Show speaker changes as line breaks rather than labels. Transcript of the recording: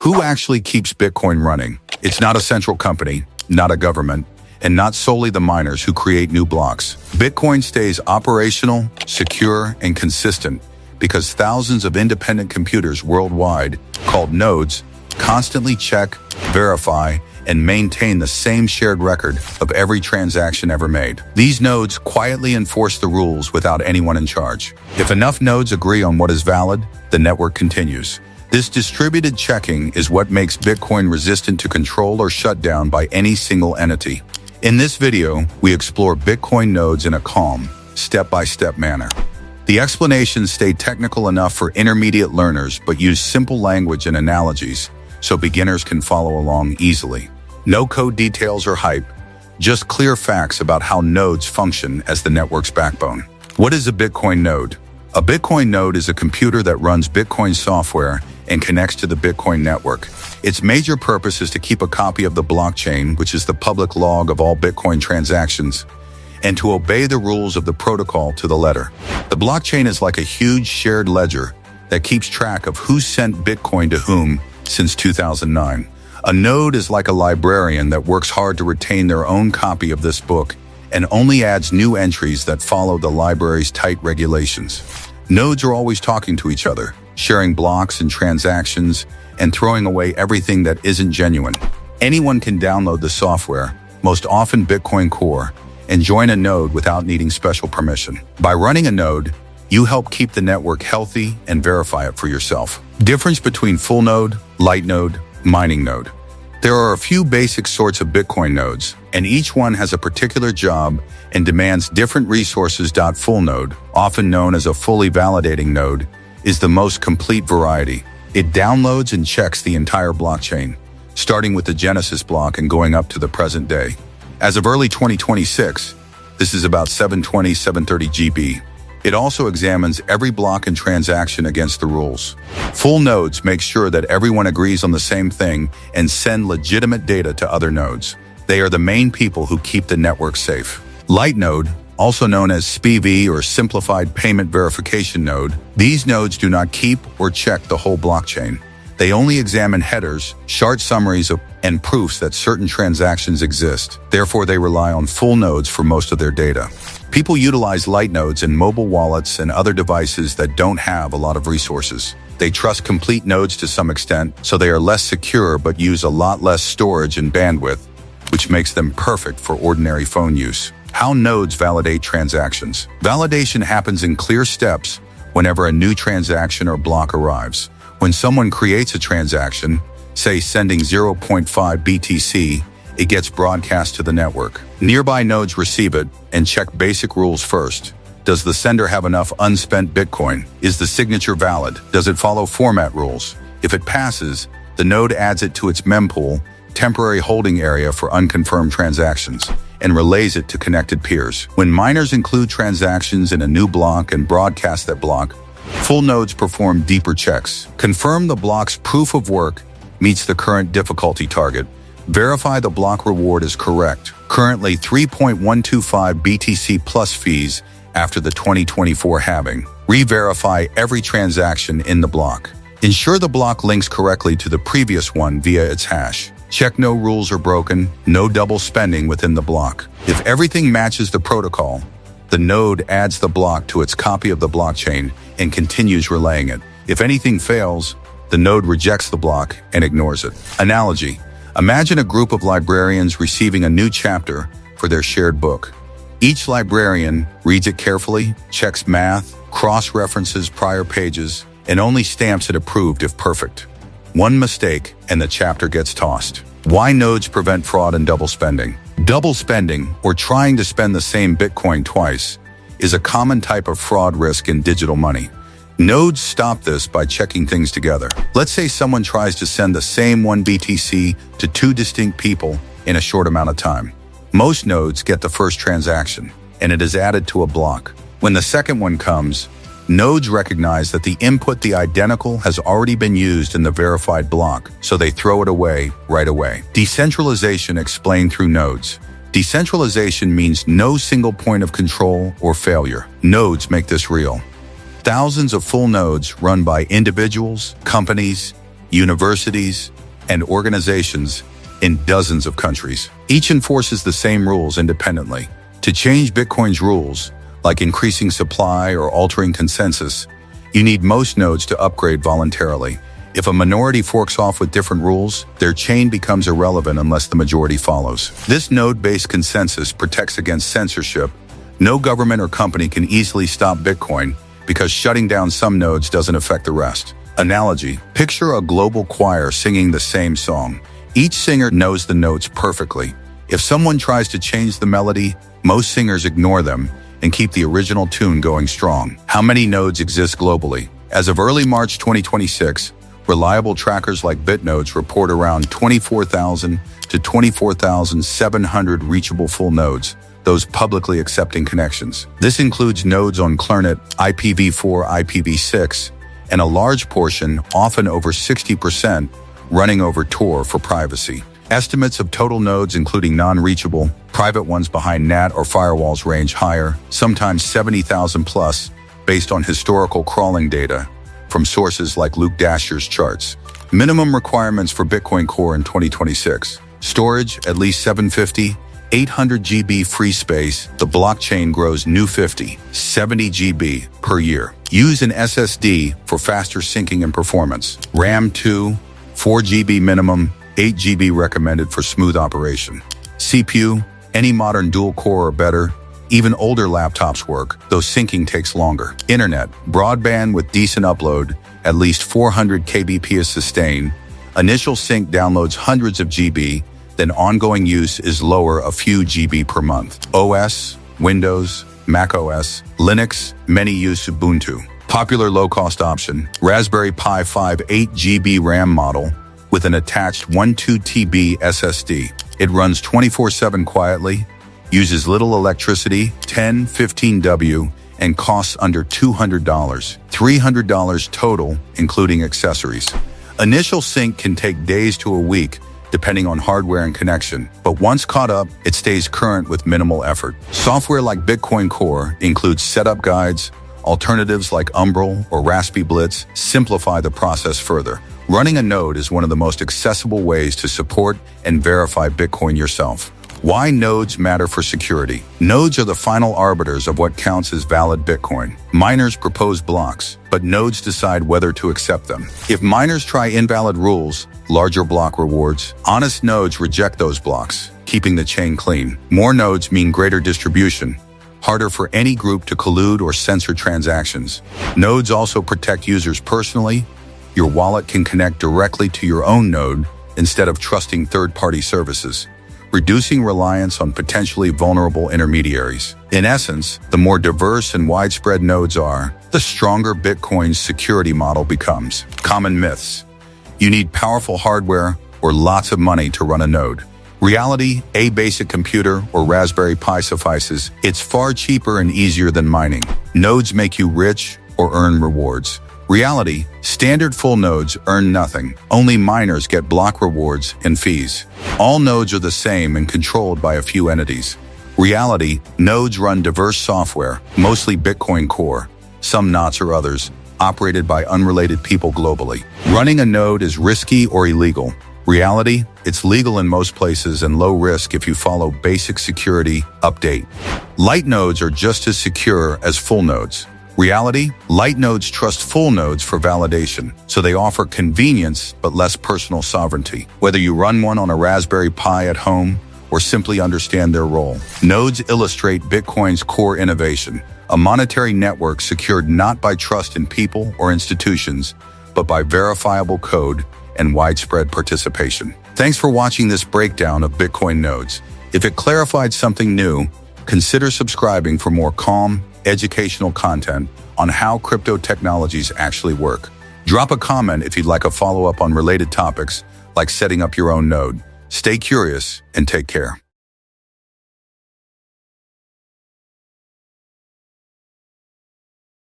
Who actually keeps Bitcoin running? It's not a central company, not a government, and not solely the miners who create new blocks. Bitcoin stays operational, secure, and consistent because thousands of independent computers worldwide, called nodes, constantly check, verify, and maintain the same shared record of every transaction ever made. These nodes quietly enforce the rules without anyone in charge. If enough nodes agree on what is valid, the network continues. This distributed checking is what makes Bitcoin resistant to control or shut down by any single entity. In this video, we explore Bitcoin nodes in a calm, step-by-step manner. The explanations stay technical enough for intermediate learners but use simple language and analogies so beginners can follow along easily. No code details or hype, just clear facts about how nodes function as the network's backbone. What is a Bitcoin node? A Bitcoin node is a computer that runs Bitcoin software and connects to the Bitcoin network. Its major purpose is to keep a copy of the blockchain, which is the public log of all Bitcoin transactions, and to obey the rules of the protocol to the letter. The blockchain is like a huge shared ledger that keeps track of who sent Bitcoin to whom since 2009. A node is like a librarian that works hard to retain their own copy of this book and only adds new entries that follow the library's tight regulations. Nodes are always talking to each other, sharing blocks and transactions, and throwing away everything that isn't genuine. Anyone can download the software, most often Bitcoin Core, and join a node without needing special permission. By running a node, you help keep the network healthy and verify it for yourself. Difference between full node, light node, mining node. There are a few basic sorts of Bitcoin nodes, and each one has a particular job and demands different resources. Full node, often known as a fully validating node, is the most complete variety. It downloads and checks the entire blockchain, starting with the Genesis block and going up to the present day. As of early 2026, this is about 730 GB. It also examines every block and transaction against the rules. Full nodes make sure that everyone agrees on the same thing and send legitimate data to other nodes. They are the main people who keep the network safe. Light node, also known as SPV or Simplified Payment Verification node, these nodes do not keep or check the whole blockchain. They only examine headers, short summaries and proofs that certain transactions exist. Therefore, they rely on full nodes for most of their data. People utilize light nodes in mobile wallets and other devices that don't have a lot of resources. They trust complete nodes to some extent, so they are less secure but use a lot less storage and bandwidth, which makes them perfect for ordinary phone use. How nodes validate transactions. Validation happens in clear steps whenever a new transaction or block arrives. When someone creates a transaction, say sending 0.5 BTC, it gets broadcast to the network. Nearby nodes receive it and check basic rules first. Does the sender have enough unspent Bitcoin? Is the signature valid? Does it follow format rules? If it passes, the node adds it to its mempool, temporary holding area for unconfirmed transactions, and relays it to connected peers. When miners include transactions in a new block and broadcast that block, full nodes perform deeper checks. Confirm the block's proof of work meets the current difficulty target. Verify the block reward is correct. Currently 3.125 BTC plus fees after the 2024 halving. Re-verify every transaction in the block. Ensure the block links correctly to the previous one via its hash. Check no rules are broken, no double spending within the block. If everything matches the protocol, the node adds the block to its copy of the blockchain and continues relaying it. If anything fails, the node rejects the block and ignores it. Analogy. Imagine a group of librarians receiving a new chapter for their shared book. Each librarian reads it carefully, checks math, cross-references prior pages, and only stamps it approved if perfect. One mistake and the chapter gets tossed. Why nodes prevent fraud and double spending? Double spending, or trying to spend the same Bitcoin twice, is a common type of fraud risk in digital money. Nodes stop this by checking things together. Let's say someone tries to send the same 1 BTC to 2 distinct people in a short amount of time. Most nodes get the first transaction, and it is added to a block. When the second one comes, nodes recognize that the input, the identical, has already been used in the verified block, so they throw it away right away. Decentralization explained through nodes. Decentralization means no single point of control or failure. Nodes make this real. Thousands of full nodes run by individuals, companies, universities, and organizations in dozens of countries. Each enforces the same rules independently. To change Bitcoin's rules, like increasing supply or altering consensus, you need most nodes to upgrade voluntarily. If a minority forks off with different rules, their chain becomes irrelevant unless the majority follows. This node-based consensus protects against censorship. No government or company can easily stop Bitcoin because shutting down some nodes doesn't affect the rest. Analogy: picture a global choir singing the same song. Each singer knows the notes perfectly. If someone tries to change the melody, most singers ignore them and keep the original tune going strong. How many nodes exist globally? As of early March 2026, reliable trackers like BitNodes report around 24,000 to 24,700 reachable full nodes, those publicly accepting connections. This includes nodes on Clernet, IPv4, IPv6, and a large portion, often over 60%, running over Tor for privacy. Estimates of total nodes, including non-reachable, private ones behind NAT or firewalls, range higher, sometimes 70,000 plus, based on historical crawling data from sources like Luke Dashier's charts. Minimum requirements for Bitcoin Core in 2026. Storage, at least 750, 800 GB free space. The blockchain grows new 50, 70 GB per year. Use an SSD for faster syncing and performance. RAM 2, 4 GB minimum, 8 GB recommended for smooth operation. CPU, any modern dual core or better. Even older laptops work, though syncing takes longer. Internet, broadband with decent upload, at least 400 kbps sustained. Initial sync downloads hundreds of GB, then ongoing use is lower, a few GB per month. OS, Windows, Mac OS, Linux, many use Ubuntu. Popular low-cost option, Raspberry Pi 5 8 GB RAM model with an attached 12 TB SSD. It runs 24/7 quietly, uses little electricity, 10-15 W, and costs under $200, $300 total, including accessories. Initial sync can take days to a week, depending on hardware and connection, but once caught up, it stays current with minimal effort. Software like Bitcoin Core includes setup guides. Alternatives like Umbrel or Raspberry Blitz simplify the process further. Running a node is one of the most accessible ways to support and verify Bitcoin yourself. Why nodes matter for security? Nodes are the final arbiters of what counts as valid Bitcoin. Miners propose blocks, but nodes decide whether to accept them. If miners try invalid rules, larger block rewards. Honest nodes reject those blocks, keeping the chain clean. More nodes mean greater distribution, harder for any group to collude or censor transactions. Nodes also protect users personally. Your wallet can connect directly to your own node instead of trusting third-party services, reducing reliance on potentially vulnerable intermediaries. In essence, the more diverse and widespread nodes are, the stronger Bitcoin's security model becomes. Common myths. You need powerful hardware or lots of money to run a node. Reality, a basic computer or Raspberry Pi suffices. It's far cheaper and easier than mining. Nodes make you rich or earn rewards. Reality, standard full nodes earn nothing. Only miners get block rewards and fees. All nodes are the same and controlled by a few entities. Reality, nodes run diverse software, mostly Bitcoin Core, some NOTs or others, operated by unrelated people globally. Running a node is risky or illegal. Reality, it's legal in most places and low risk if you follow basic security update. Light nodes are just as secure as full nodes. Reality, light nodes trust full nodes for validation, so they offer convenience but less personal sovereignty. Whether you run one on a Raspberry Pi at home or simply understand their role, nodes illustrate Bitcoin's core innovation, a monetary network secured not by trust in people or institutions, but by verifiable code and widespread participation. Thanks for watching this breakdown of Bitcoin nodes. If it clarified something new, consider subscribing for more calm, educational content on how crypto technologies actually work. Drop a comment if you'd like a follow-up on related topics, like setting up your own node. Stay curious and take care.